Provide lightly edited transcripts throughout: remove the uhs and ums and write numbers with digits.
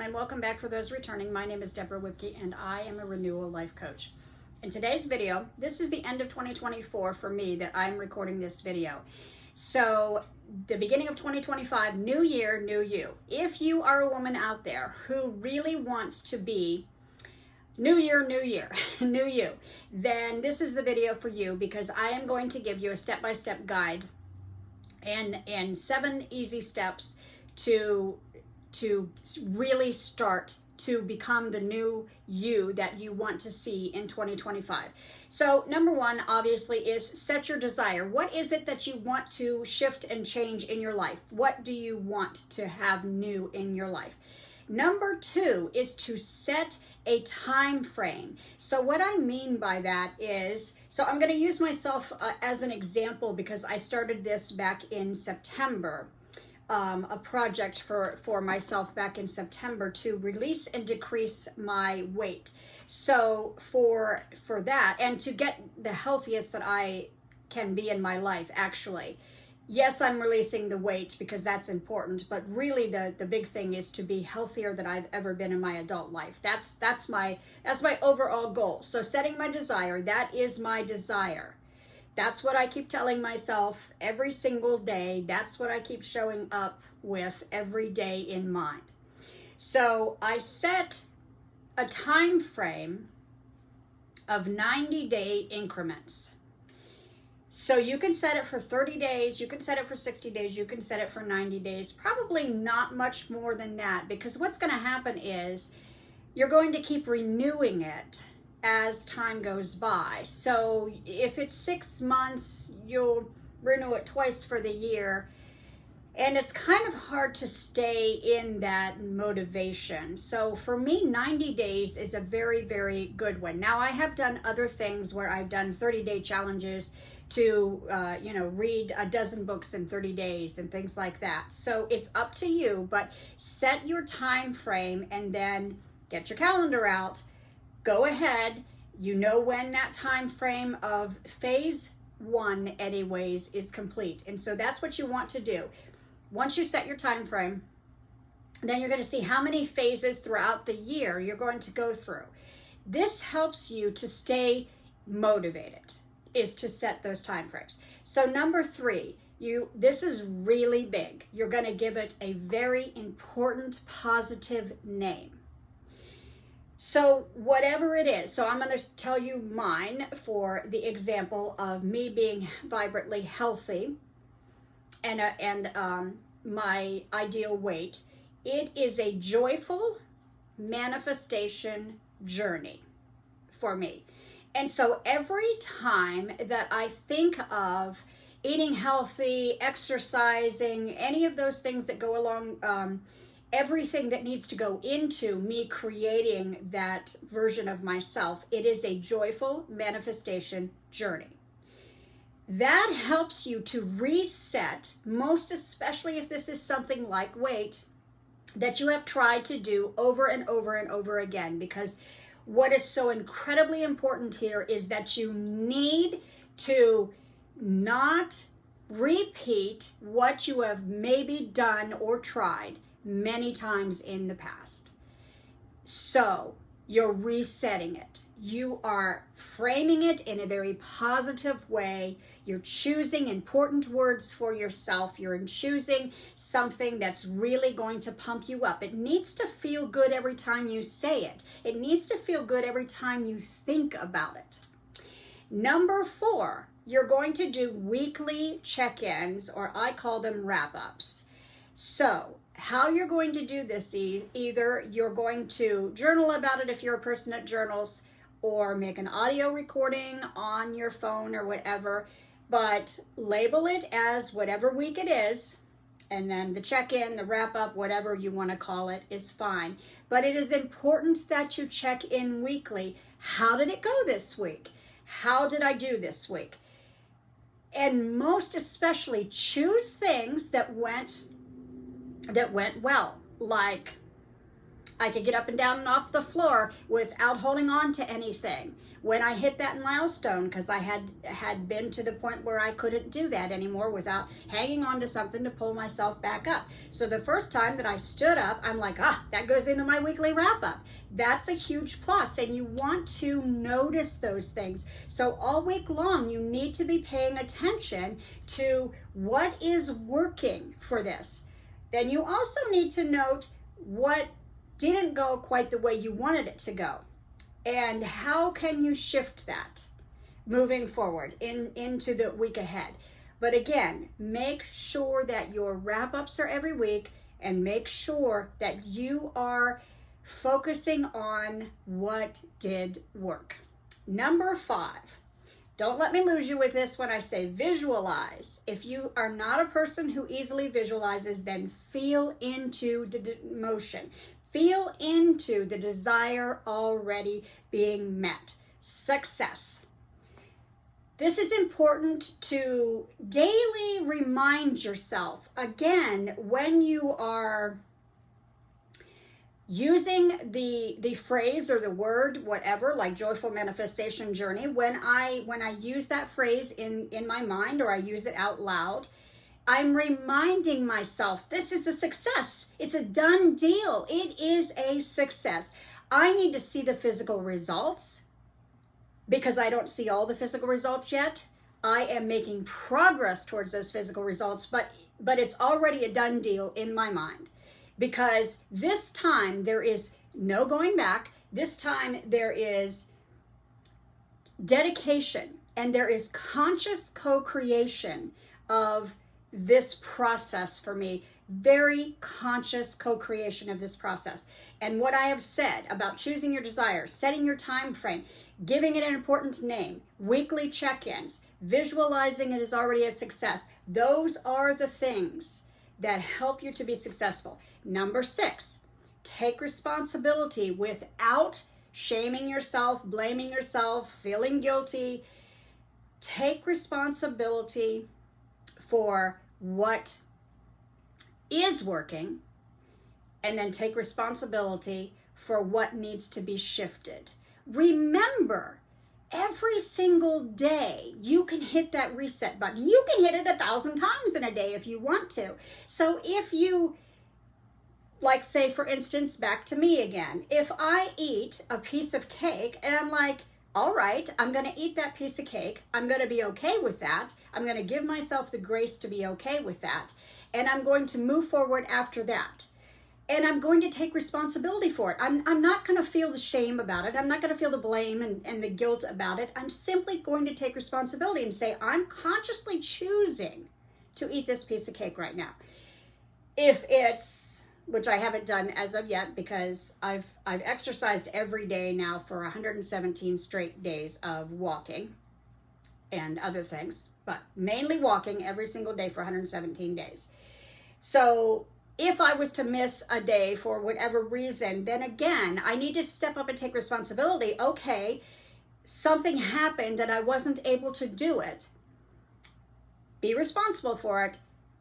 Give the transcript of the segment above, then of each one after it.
Welcome and welcome back for those returning. My name is Deborah Whipke and I am a renewal life coach. In today's video, this is the end of 2024 for me that I'm recording this video. So the beginning of 2025, new year, new you. If you are a woman out there who really wants to be new year, new you, then this is the video for you, because I am going to give you a step-by-step guide and 7 easy steps to really start to become the new you that you want to see in 2025. So number 1, obviously, is set your desire. What is it that you want to shift and change in your life? What do you want to have new in your life? Number 2 is to set a time frame. So what I mean by that is, so I'm going to use myself as an example, because I started this back in September. A project for myself back in September to release and decrease my weight. So for that, and to get the healthiest that I can be in my life, actually. Yes, I'm releasing the weight because that's important, but really the big thing is to be healthier than I've ever been in my adult life. That's my overall goal. So setting my desire, that is my desire. That's what I keep telling myself every single day. That's what I keep showing up with every day in mind. So I set a time frame of 90-day increments. So you can set it for 30 days, you can set it for 60 days, you can set it for 90 days, probably not much more than that, because what's going to happen is you're going to keep renewing it as time goes by. So if it's 6 months, you'll renew it twice for the year. And it's kind of hard to stay in that motivation. So for me, 90 days is a very, very good one. Now, I have done other things where I've done 30-day challenges to, read a dozen books in 30 days and things like that. So it's up to you, but set your time frame and then get your calendar out. Go ahead, you know when that time frame of phase 1 anyways is complete. And so that's what you want to do. Once you set your time frame, then you're going to see how many phases throughout the year you're going to go through. This helps you to stay motivated, is to set those time frames. So number 3, this is really big. You're going to give it a very important positive name. So whatever it is, so I'm going to tell you mine for the example of me being vibrantly healthy and my ideal weight. It is a joyful manifestation journey for me. And so every time that I think of eating healthy, exercising, any of those things that go along, everything that needs to go into me creating that version of myself, it is a joyful manifestation journey. That helps you to reset, most especially if this is something like weight that you have tried to do over and over and over again, because what is so incredibly important here is that you need to not repeat what you have maybe done or tried many times in the past. So you're resetting it. You are framing it in a very positive way. You're choosing important words for yourself. You're choosing something that's really going to pump you up. It needs to feel good every time you say it. It needs to feel good every time you think about it. Number 4, you're going to do weekly check-ins, or I call them wrap-ups. So how you're going to do this, either you're going to journal about it if you're a person that journals, or make an audio recording on your phone or whatever, but label it as whatever week it is, and then the check-in, the wrap-up, whatever you want to call it is fine. But it is important that you check in weekly. How did it go this week? How did I do this week? And most especially, choose things that went well, like I could get up and down and off the floor without holding on to anything. When I hit that milestone, because I had been to the point where I couldn't do that anymore without hanging on to something to pull myself back up. So the first time that I stood up, I'm like, that goes into my weekly wrap up. That's a huge plus, and you want to notice those things. So all week long, you need to be paying attention to what is working for this. Then you also need to note what didn't go quite the way you wanted it to go. And how can you shift that moving forward into the week ahead? But again, make sure that your wrap-ups are every week, and make sure that you are focusing on what did work. Number 5, don't let me lose you with this when I say visualize. If you are not a person who easily visualizes, then feel into the motion. Feel into the desire already being met. Success. This is important to daily remind yourself. Again, when you are using the phrase or the word, whatever, like joyful manifestation journey, when I use that phrase in my mind, or I use it out loud, I'm reminding myself, this is a success. It's a done deal. It is a success. I need to see the physical results because I don't see all the physical results yet. I am making progress towards those physical results, but it's already a done deal in my mind, because this time there is no going back. This time there is dedication, and there is conscious co-creation of this process for me. Very conscious co-creation of this process. And what I have said about choosing your desire, setting your time frame, giving it an important name, weekly check-ins, visualizing it as already a success, those are the things that help you to be successful. Number 6, take responsibility without shaming yourself, blaming yourself, feeling guilty. Take responsibility for what is working, and then take responsibility for what needs to be shifted. Remember, every single day you can hit that reset button. You can hit it 1,000 times in a day if you want to. So if you, like, say for instance, back to me again, if I eat a piece of cake and I'm like, all right, I'm going to eat that piece of cake. I'm going to be okay with that. I'm going to give myself the grace to be okay with that. And I'm going to move forward after that. And I'm going to take responsibility for it. I'm not going to feel the shame about it. I'm not going to feel the blame and the guilt about it. I'm simply going to take responsibility and say, I'm consciously choosing to eat this piece of cake right now. If it's, which I haven't done as of yet, because I've exercised every day now for 117 straight days of walking and other things, but mainly walking every single day for 117 days. So if I was to miss a day for whatever reason, then again, I need to step up and take responsibility. Okay, something happened and I wasn't able to do it. Be responsible for it,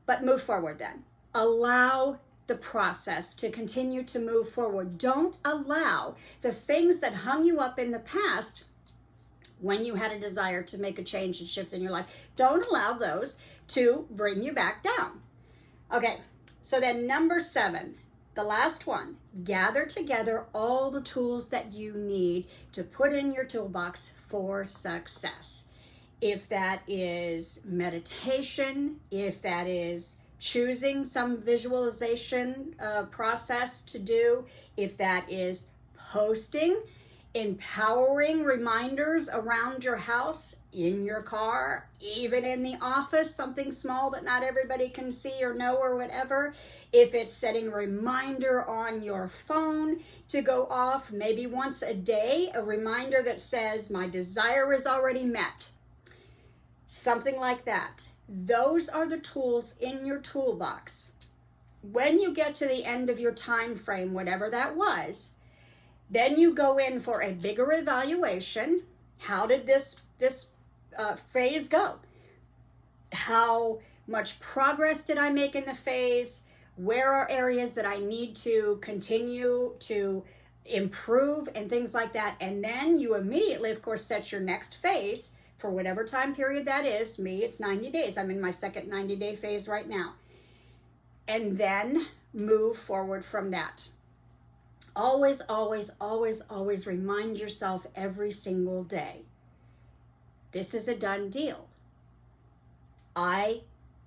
but move forward then. Allow the process to continue to move forward. Don't allow the things that hung you up in the past when you had a desire to make a change and shift in your life. Don't allow those to bring you back down. Okay, so then number 7, the last one, gather together all the tools that you need to put in your toolbox for success. If that is meditation, if that is choosing some visualization process to do, if that is posting empowering reminders around your house, in your car, even in the office, something small that not everybody can see or know or whatever. If it's setting a reminder on your phone to go off maybe once a day, a reminder that says my desire is already met, something like that. Those are the tools in your toolbox. When you get to the end of your time frame, whatever that was, then you go in for a bigger evaluation. How did this phase go? How much progress did I make in the phase? Where are areas that I need to continue to improve and things like that. And then you immediately, of course, set your next phase for whatever time period that is. Me, it's 90 days. I'm in my second 90-day phase right now. And then move forward from that. Always, always, always, always remind yourself every single day, this is a done deal. I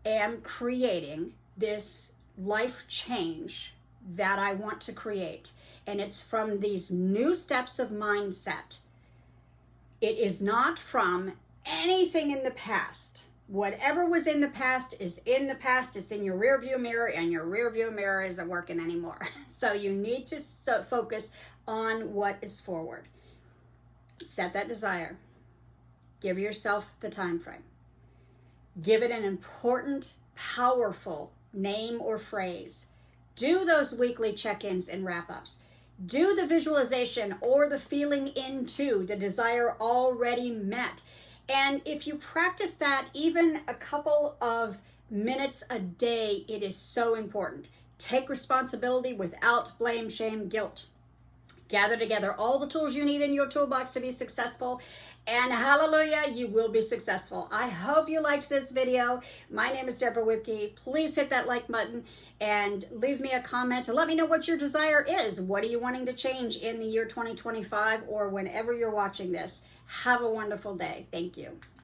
am creating this life change that I want to create. And it's from these new steps of mindset. It is not from anything in the past. Whatever was in the past is in the past. It's in your rearview mirror, and your rearview mirror isn't working anymore. So you need to focus on what is forward. Set that desire. Give yourself the time frame. Give it an important, powerful name or phrase. Do those weekly check-ins and wrap-ups. Do the visualization or the feeling into the desire already met. And if you practice that even a couple of minutes a day, it is so important. Take responsibility without blame, shame, guilt. Gather together all the tools you need in your toolbox to be successful, and hallelujah, you will be successful. I hope you liked this video. My name is Deborah Whipke. Please hit that like button and leave me a comment to let me know what your desire is. What are you wanting to change in the year 2025 or whenever you're watching this? Have a wonderful day. Thank you.